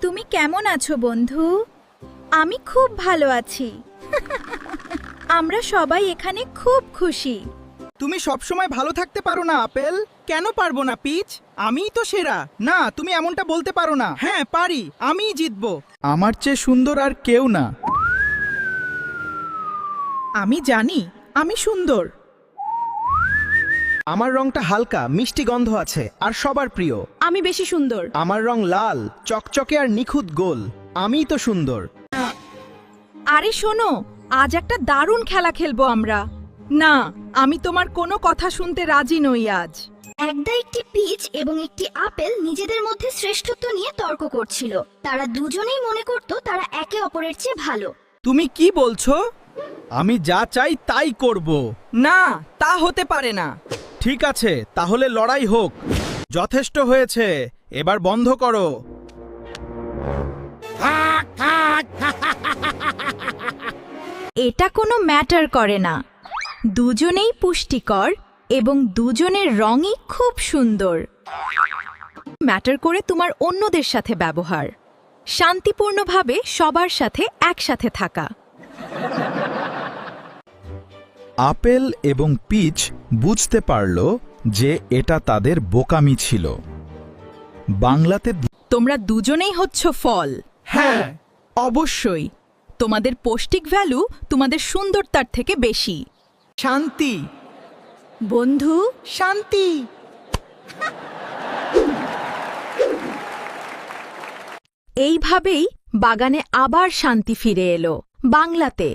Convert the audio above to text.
তুমি কেমন আছো বন্ধু? আমি খুব ভালো আছি। আমরা সবাই এখানে খুব খুশি। তুমি সবসময় ভালো থাকতে পারো না আপেল? কেন পারবো না পিচ? আমিই তো সেরা। না, তুমি এমনটা বলতে পারো না। হ্যাঁ পারি, আমিই জিতবো। আমার চেয়ে সুন্দর আর কেউ না। আমি জানি আমি সুন্দর। আমার রংটা হালকা, মিষ্টি গন্ধ আছে আর সবার প্রিয়। আমি বেশি সুন্দর। আমার রং লাল, চকচকে আর নিখুঁত গোল। আমিই তো সুন্দর। আরে শোনো, আজ একটা দারুণ খেলা খেলবো আমরা। না, আমি তোমার কোনো কথা শুনতে রাজি নই আজ। একটি পিচ এবং একটি আপেল নিজেদের মধ্যে শ্রেষ্ঠত্ব নিয়ে তর্ক করছিল। তারা দুজনেই মনে করত তারা একে অপরের চেয়ে ভালো। তুমি কি বলছো? আমি যা চাই তাই করব। না, তা হতে পারে না। ঠিক আছে, তাহলে লড়াই হোক। যথেষ্ট হয়েছে, এবার বন্ধ করো। এটা কোনো ম্যাটার করে না। দুজনেই পুষ্টিকর এবং দুজনের রঙই খুব সুন্দর। ম্যাটার করে তোমার অন্যদের সাথে ব্যবহার, শান্তিপূর্ণভাবে সবার সাথে একসাথে থাকা। আপেল এবং পিচ বুঝতে পারল যে এটা তাদের বোকামি ছিল। বাংলাতে তোমরা দুজনেই হচ্ছ ফল। হ্যাঁ, অবশ্যই তোমাদের পৌষ্টিক ভ্যালু তোমাদের সুন্দরতার থেকে বেশি। শান্তি, বন্ধু, শান্তি। এইভাবেই বাগানে আবার শান্তি ফিরে এলো। বাংলাতে।